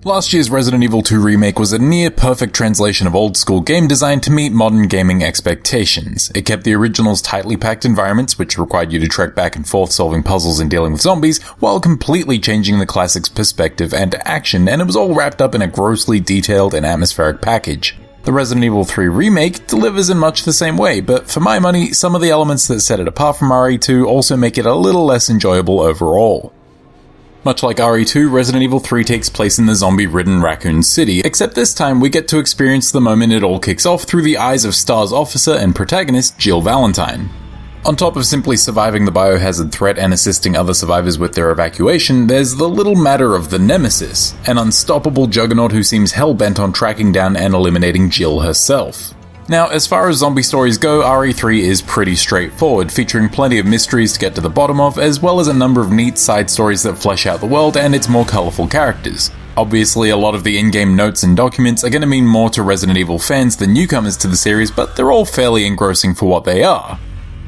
Last year's Resident Evil 2 Remake was a near-perfect translation of old-school game design to meet modern gaming expectations. It kept the original's tightly packed environments, which required you to trek back and forth solving puzzles and dealing with zombies, while completely changing the classic's perspective and action, and it was all wrapped up in a grossly detailed and atmospheric package. The Resident Evil 3 Remake delivers in much the same way, but for my money, some of the elements that set it apart from RE2 also make it a little less enjoyable overall. Much like RE2, Resident Evil 3 takes place in the zombie-ridden Raccoon City, except this time we get to experience the moment it all kicks off through the eyes of STAR's officer and protagonist, Jill Valentine. On top of simply surviving the biohazard threat and assisting other survivors with their evacuation, there's the little matter of the Nemesis, an unstoppable juggernaut who seems hell-bent on tracking down and eliminating Jill herself. Now, as far as zombie stories go, RE3 is pretty straightforward, featuring plenty of mysteries to get to the bottom of, as well as a number of neat side stories that flesh out the world and its more colourful characters. Obviously, a lot of the in-game notes and documents are going to mean more to Resident Evil fans than newcomers to the series, but they're all fairly engrossing for what they are.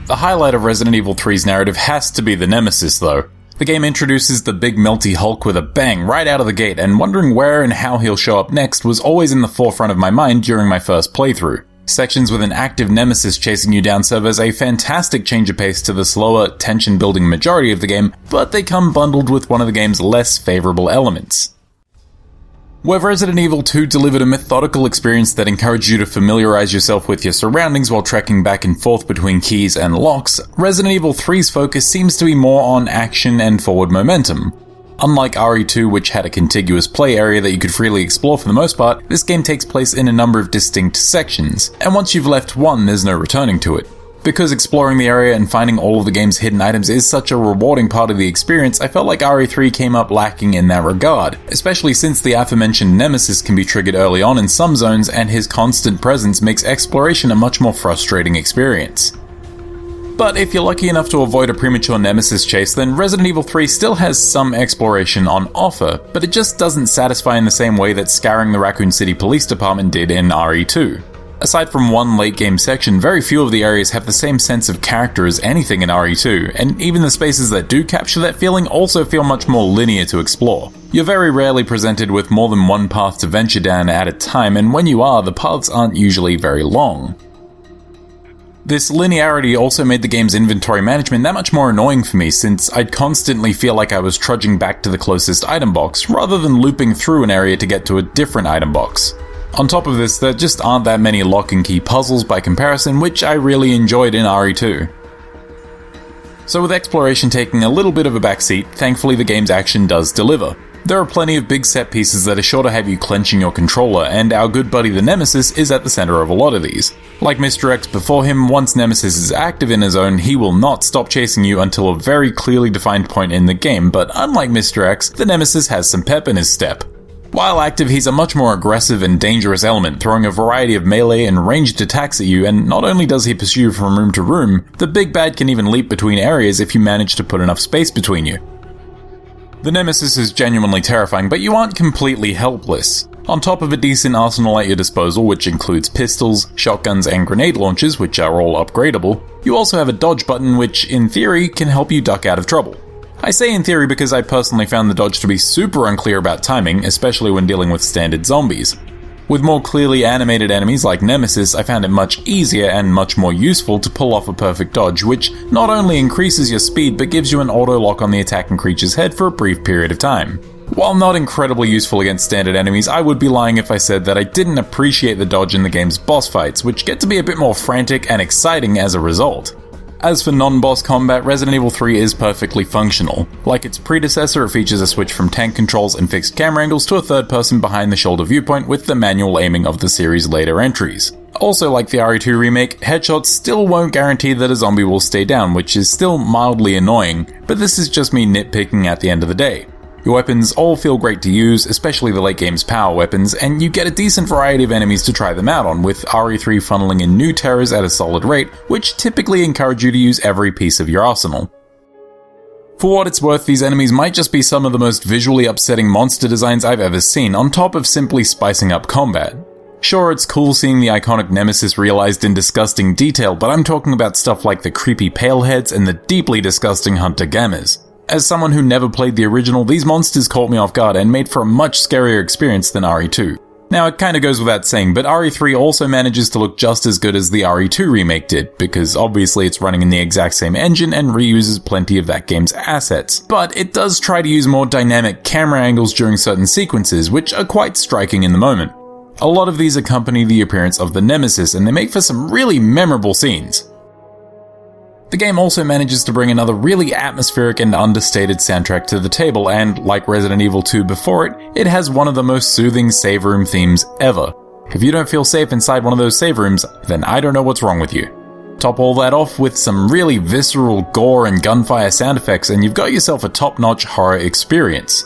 The highlight of Resident Evil 3's narrative has to be the Nemesis, though. The game introduces the big melty Hulk with a bang right out of the gate, and wondering where and how he'll show up next was always in the forefront of my mind during my first playthrough. Sections with an active nemesis chasing you down serve as a fantastic change of pace to the slower, tension-building majority of the game, but they come bundled with one of the game's less favourable elements. Where Resident Evil 2 delivered a methodical experience that encouraged you to familiarise yourself with your surroundings while trekking back and forth between keys and locks, Resident Evil 3's focus seems to be more on action and forward momentum. Unlike RE2, which had a contiguous play area that you could freely explore for the most part, this game takes place in a number of distinct sections, and once you've left one, there's no returning to it. Because exploring the area and finding all of the game's hidden items is such a rewarding part of the experience, I felt like RE3 came up lacking in that regard, especially since the aforementioned Nemesis can be triggered early on in some zones, and his constant presence makes exploration a much more frustrating experience. But if you're lucky enough to avoid a premature Nemesis chase, then Resident Evil 3 still has some exploration on offer, but it just doesn't satisfy in the same way that scouring the Raccoon City Police Department did in RE2. Aside from one late-game section, very few of the areas have the same sense of character as anything in RE2, and even the spaces that do capture that feeling also feel much more linear to explore. You're very rarely presented with more than one path to venture down at a time, and when you are, the paths aren't usually very long. This linearity also made the game's inventory management that much more annoying for me, since I'd constantly feel like I was trudging back to the closest item box, rather than looping through an area to get to a different item box. On top of this, there just aren't that many lock and key puzzles by comparison, which I really enjoyed in RE2. So with exploration taking a little bit of a backseat, thankfully the game's action does deliver. There are plenty of big set pieces that are sure to have you clenching your controller, and our good buddy the Nemesis is at the center of a lot of these. Like Mr. X before him, once Nemesis is active in his zone, he will not stop chasing you until a very clearly defined point in the game, but unlike Mr. X, the Nemesis has some pep in his step. While active, he's a much more aggressive and dangerous element, throwing a variety of melee and ranged attacks at you, and not only does he pursue you from room to room, the big bad can even leap between areas if you manage to put enough space between you. The Nemesis is genuinely terrifying, but you aren't completely helpless. On top of a decent arsenal at your disposal, which includes pistols, shotguns, and grenade launchers, which are all upgradable, you also have a dodge button which, in theory, can help you duck out of trouble. I say in theory because I personally found the dodge to be super unclear about timing, especially when dealing with standard zombies. With more clearly animated enemies like Nemesis, I found it much easier and much more useful to pull off a perfect dodge, which not only increases your speed but gives you an auto lock on the attacking creature's head for a brief period of time. While not incredibly useful against standard enemies, I would be lying if I said that I didn't appreciate the dodge in the game's boss fights, which get to be a bit more frantic and exciting as a result. As for non-boss combat, Resident Evil 3 is perfectly functional. Like its predecessor, it features a switch from tank controls and fixed camera angles to a third-person behind-the-shoulder viewpoint with the manual aiming of the series' later entries. Also, like the RE2 remake, headshots still won't guarantee that a zombie will stay down, which is still mildly annoying, but this is just me nitpicking at the end of the day. Your weapons all feel great to use, especially the late game's power weapons, and you get a decent variety of enemies to try them out on, with RE3 funneling in new terrors at a solid rate, which typically encourage you to use every piece of your arsenal. For what it's worth, these enemies might just be some of the most visually upsetting monster designs I've ever seen, on top of simply spicing up combat. Sure, it's cool seeing the iconic Nemesis realized in disgusting detail, but I'm talking about stuff like the creepy paleheads and the deeply disgusting Hunter Gammas. As someone who never played the original, these monsters caught me off guard and made for a much scarier experience than RE2. Now, it kinda goes without saying, but RE3 also manages to look just as good as the RE2 remake did, because obviously it's running in the exact same engine and reuses plenty of that game's assets. But it does try to use more dynamic camera angles during certain sequences, which are quite striking in the moment. A lot of these accompany the appearance of the Nemesis, and they make for some really memorable scenes. The game also manages to bring another really atmospheric and understated soundtrack to the table, and like Resident Evil 2 before it, it has one of the most soothing save room themes ever. If you don't feel safe inside one of those save rooms, then I don't know what's wrong with you. Top all that off with some really visceral gore and gunfire sound effects, and you've got yourself a top-notch horror experience.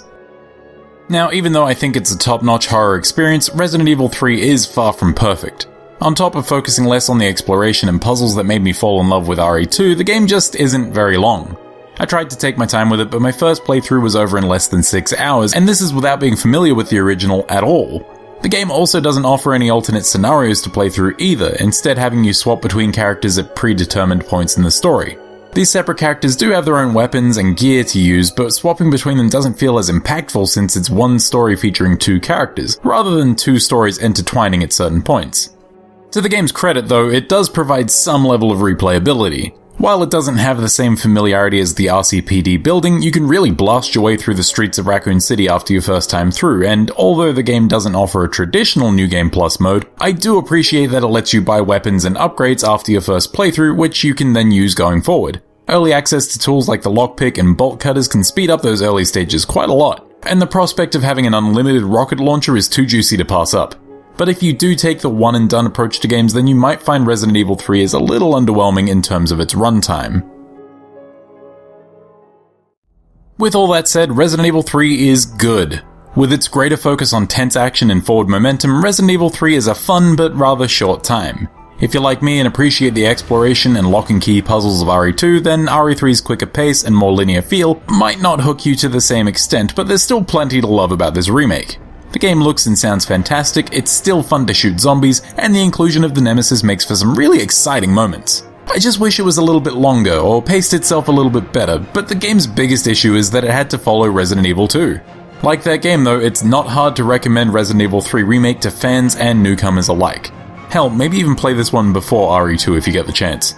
Now, even though I think it's a top-notch horror experience, Resident Evil 3 is far from perfect. On top of focusing less on the exploration and puzzles that made me fall in love with RE2, the game just isn't very long. I tried to take my time with it, but my first playthrough was over in less than 6 hours, and this is without being familiar with the original at all. The game also doesn't offer any alternate scenarios to play through either, instead having you swap between characters at predetermined points in the story. These separate characters do have their own weapons and gear to use, but swapping between them doesn't feel as impactful since it's one story featuring two characters, rather than two stories intertwining at certain points. To the game's credit though, it does provide some level of replayability. While it doesn't have the same familiarity as the RCPD building, you can really blast your way through the streets of Raccoon City after your first time through, and although the game doesn't offer a traditional New Game Plus mode, I do appreciate that it lets you buy weapons and upgrades after your first playthrough, which you can then use going forward. Early access to tools like the lockpick and bolt cutters can speed up those early stages quite a lot, and the prospect of having an unlimited rocket launcher is too juicy to pass up. But if you do take the one and done approach to games, then you might find Resident Evil 3 is a little underwhelming in terms of its runtime. With all that said, Resident Evil 3 is good. With its greater focus on tense action and forward momentum, Resident Evil 3 is a fun but rather short time. If you're like me and appreciate the exploration and lock and key puzzles of RE2, then RE3's quicker pace and more linear feel might not hook you to the same extent, but there's still plenty to love about this remake. The game looks and sounds fantastic, it's still fun to shoot zombies, and the inclusion of the Nemesis makes for some really exciting moments. I just wish it was a little bit longer or paced itself a little bit better, but the game's biggest issue is that it had to follow Resident Evil 2. Like that game though, it's not hard to recommend Resident Evil 3 Remake to fans and newcomers alike. Hell, maybe even play this one before RE2 if you get the chance.